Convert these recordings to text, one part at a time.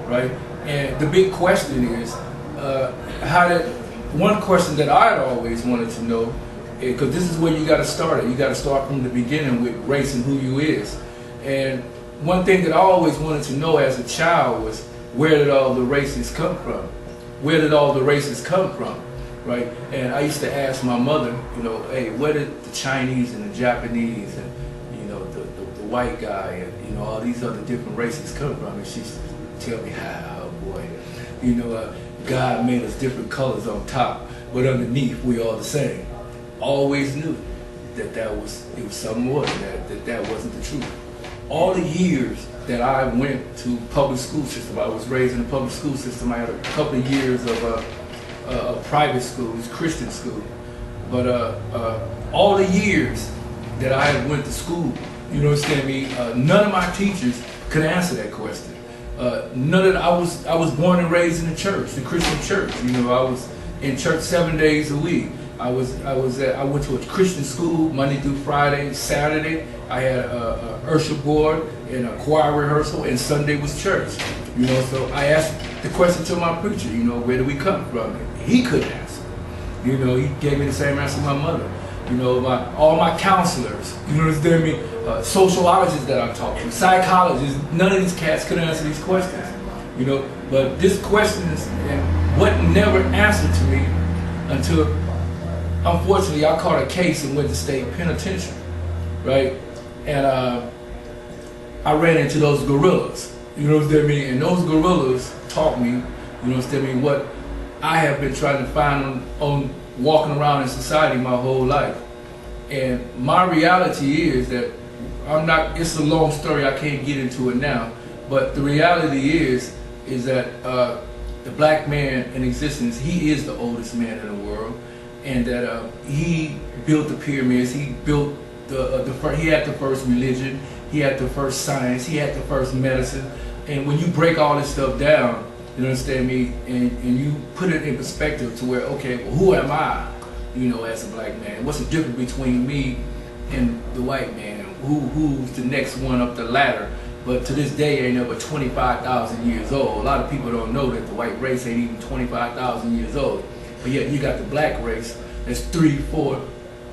right? And the big question is, one question that I'd always wanted to know, because this is where you got to start it. You got to start from the beginning with race and who you is. And one thing that I always wanted to know as a child was, where did all the races come from? Where did all the races come from, right? And I used to ask my mother, you know, hey, where did the Chinese and the Japanese and, you know, the white guy and, you know, all these other different races come from? And she used to tell me, oh boy, you know, God made us different colors on top, but underneath we all the same. Always knew that it was something more than that wasn't the truth. All the years that I went to public school system, I was raised in a public school system. I had a couple of years of private schools, Christian school. But all the years that I went to school, you know what I'm saying, none of my teachers could answer that question. I was born and raised in the church, the Christian church. You know, I was in church 7 days a week. I went to a Christian school Monday through Friday. Saturday I had a Ursha board and a choir rehearsal, and Sunday was church. You know, so I asked the question to my preacher, you know, where do we come from? And he couldn't answer. You know, he gave me the same answer my mother. You know, all my counselors, you know what I mean, sociologists that I talked to, psychologists, none of these cats could answer these questions. You know, but this question is what never answered to me until, unfortunately, I caught a case and went to state penitentiary, right? And I ran into those gorillas, you know what I mean? And those gorillas taught me, you know what I mean, what I have been trying to find on walking around in society my whole life. And my reality is that it's a long story, I can't get into it now, but the reality is that the black man in existence, he is the oldest man in the world. And that he built the pyramids, he built he had the first religion, he had the first science, he had the first medicine. And when you break all this stuff down, you understand me, and you put it in perspective to where, okay, well, who am I, you know, as a black man? What's the difference between me and the white man? Who's the next one up the ladder? But to this day, ain't over 25,000 years old. A lot of people don't know that the white race ain't even 25,000 years old. But yet you got the black race that's 3-4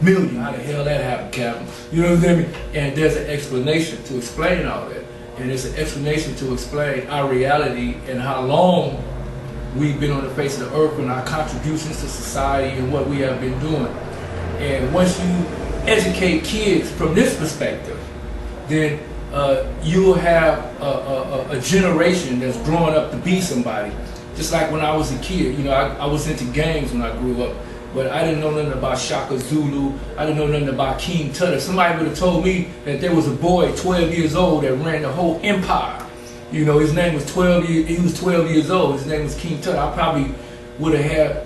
million. How the hell that happened, Captain? You know what I mean? And there's an explanation to explain all that. And there's an explanation to explain our reality and how long we've been on the face of the earth and our contributions to society and what we have been doing. And once you educate kids from this perspective, then you will have a generation that's growing up to be somebody. Just like when I was a kid, you know, I was into games when I grew up, but I didn't know nothing about Shaka Zulu. I didn't know nothing about King Tut. If somebody would have told me that there was a boy 12 years old that ran the whole empire, you know, his name was 12 years old, his name was King Tut, I probably would have had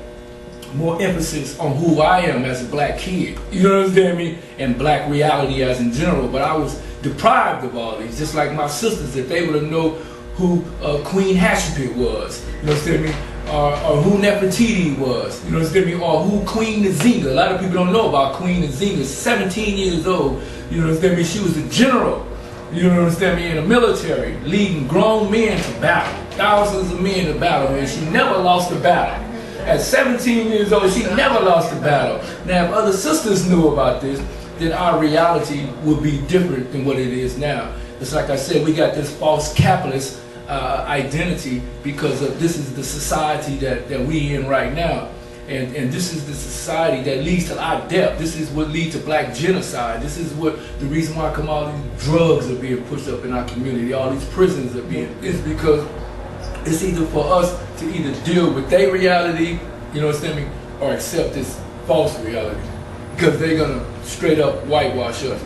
more emphasis on who I am as a black kid, you know what I mean, and black reality as in general. But I was deprived of all these, just like my sisters, if they would have known who Queen Hatshepsut was, you know what I mean, or who Nefertiti was, you know what I mean, or who Queen Nzinga. A lot of people don't know about Queen Nzinga. 17 years old, you know what I mean, she was a general, you know what I mean, in the military, leading grown men to battle, thousands of men to battle, and she never lost a battle. At 17 years old, she never lost a battle. Now, if other sisters knew about this, then our reality would be different than what it is now. It's like I said, we got this false capitalist identity because of this is the society that we in right now. And this is the society that leads to our death. This is what leads to black genocide. This is what the reason why all these drugs are being pushed up in our community, all these prisons are being, is because it's either for us to either deal with their reality, you know what I mean, or accept this false reality. Because they're gonna straight up whitewash us.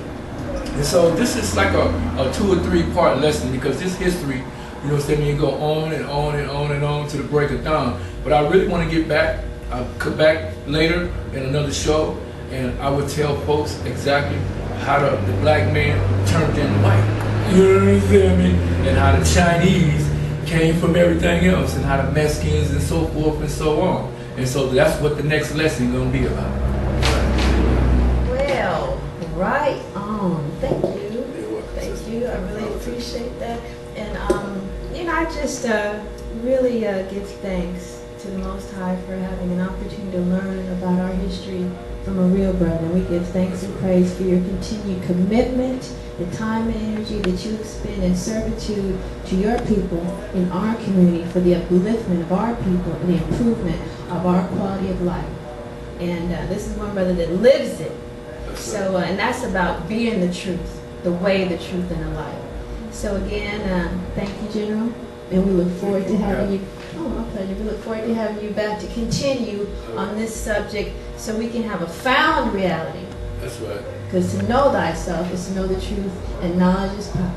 And so this is like a 2 or 3 part lesson, because this history, you know what I mean, go on and on and on and on to the break of dawn. But I really want to get back. I'll come back later in another show, and I would tell folks exactly how the black man turned into white. You know what I mean? And how the Chinese came from everything else, and how the Mexicans and so forth and so on. And so that's what the next lesson is going to be about. Well, right on. Thank you. Thank you. I really appreciate that. And, you know, I I just really give thanks to the Most High for having an opportunity to learn about our history from a real brother. We give thanks and praise for your continued commitment, the time and energy that you expend in servitude to your people in our community for the upliftment of our people and the improvement of our quality of life. And this is one brother that lives it. So, and that's about being the truth, the way, the truth, and the life. So again, thank you, General, and we look forward to having you. Oh, my pleasure. We look forward to having you back to continue on this subject, so we can have a found reality. That's right. Because to know thyself is to know the truth, and knowledge is power.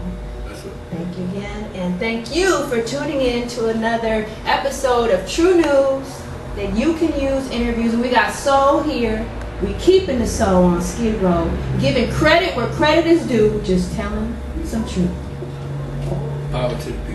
That's right. Thank you again, and thank you for tuning in to another episode of True News that you can use interviews. And we got Soul here. We keeping the soul on Skid Row, giving credit where credit is due, just telling some truth. Power to the people.